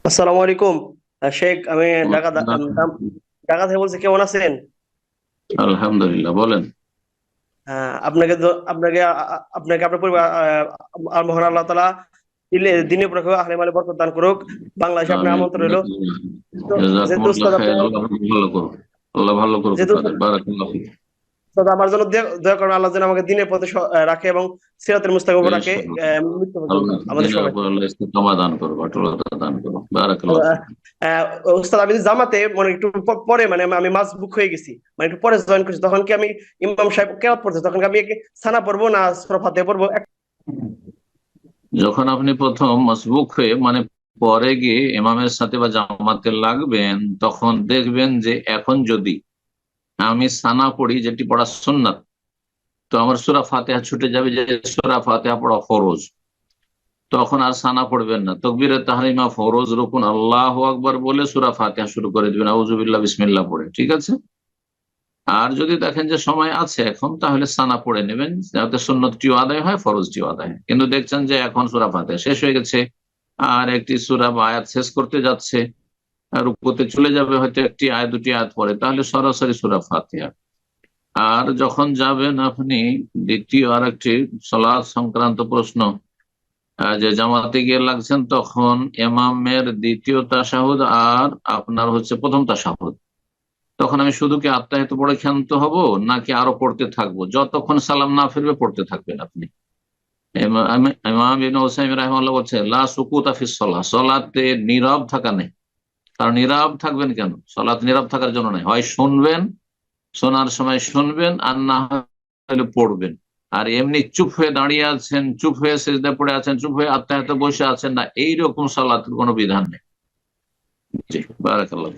আসসালামু আলাইকুম। শেখ, আমি ঢাকা ঢাকা থেকে বলছি। কেমন আছেন? আলহামদুলিল্লাহ, বলেন। আপনাকে আপনাকে আপনার পরিবার মহান আল্লাহ তাআলা দিনে পড়ে আহলে মালে বরকত দান করুক। বাংলাদেশে আপনার আমিন। আমন্ত্রণ রইল। যেহেতু জাযাকুমুল্লাহ উস্তাদ আপনি খাইর। আল্লাহ ভালো করুন। আল্লাহ ভালো করুক যেহেতু আপনাদের। বারাকাল্লাহ ফিক। উস্তাদ আমার জন্য দোয়া করুন, আল্লাহ যেন আমাকে দিনের পথে রাখে এবং সিরাতের মুস্তাকিম উপর রাখে ইনশাআল্লাহ। মৃত্যু পর্যন্ত আল্লাহ আমাদের দিনের সবাই। উপর আল্লাহ ইস্তেকামা দান করুক, অটলতা দান করুক। বারাকাল্লাহ আহ, ফিক। আহ, উস্তাদ, আমি জামাতে মানে একটু পরে মানে আমি মাস বুক হয়ে গেছি, মানে একটু পরে জয়েন করছি। তখন কি আমি ইমাম সাহেব কেরাত পড়ছে, তখন কি আমি সানা পড়বো না সূরা ফাতিহা পড়বো? যখন আপনি প্রথম মসবুক হয়ে মানে পরে গিয়ে ইমামের সাথে বা জামাতে লাগবেন, তখন দেখবেন যে এখন যদি আমি সানা পড়ি, যেটি পড়া সুন্নাত, তো আমার সূরা ফাতিহা ছুটে যাবে, যে সূরা ফাতিহা পড়া ফরজ। তখন আর সানা পড়বেন না, তকবীরে তাহরিমা ফরজ রুকুন আল্লাহু আকবার বলে সূরা ফাতিহা শুরু করে দিবেন, আউযুবিল্লাহ বিসমিল্লাহ পড়ে। ঠিক আছে? আর যদি দেখেন যে সময় আছে এখন, তাহলে সানা পড়ে নেবেন, যাতে সুন্নতটিও আদায় হয়, ফরজটিও আদায় হয়। কিন্তু দেখছেন যে এখন সূরা ফাতিহা শেষ হয়ে গেছে, আর একটি সূরা বা আয়াত শেষ করতে যাচ্ছে, আর রুকুতে চলে যাবে, হয়তো একটি আয়াত দুটি আয়াত পরে, তাহলে সরাসরি সূরা ফাতিহা। আর যখন যাবেন আপনি দ্বিতীয় আর একটি সালাত সংক্রান্ত প্রশ্ন, যে জামাতে গিয়ে লাগছেন, তখন ইমামের দ্বিতীয় তাশাহুদ আর আপনার হচ্ছে প্রথম তাশাহুদ, তখন আমি শুধু কি আত্মাহিত পড়ে ক্ষান্ত হব, নাকি আরো পড়তে থাকবো? যতক্ষণ সালাম না ফিরবে পড়তে থাকবেন আপনি। ইমাম ইবনে উসাইমিন রাহিমাহুল্লাহ বলছে, লা সুকুতা ফিস সালাহ, সালাতে নীরব থাকা নেই। কারণ নীরব থাকবেন কেন? সালাত নীরব থাকার জন্য নয়, হয় শুনবেন, শোনার সময় শুনবেন, আর না হলে পড়বেন। আর এমনি চুপ হয়ে দাঁড়িয়ে আছেন, চুপ হয়ে সিজদায় পড়ে আছেন, চুপ হয়ে আত্মাহিতে বসে আছেন না, এইরকম সালাতের কোনো বিধান নেই। জি, বারাকাল্লাহ।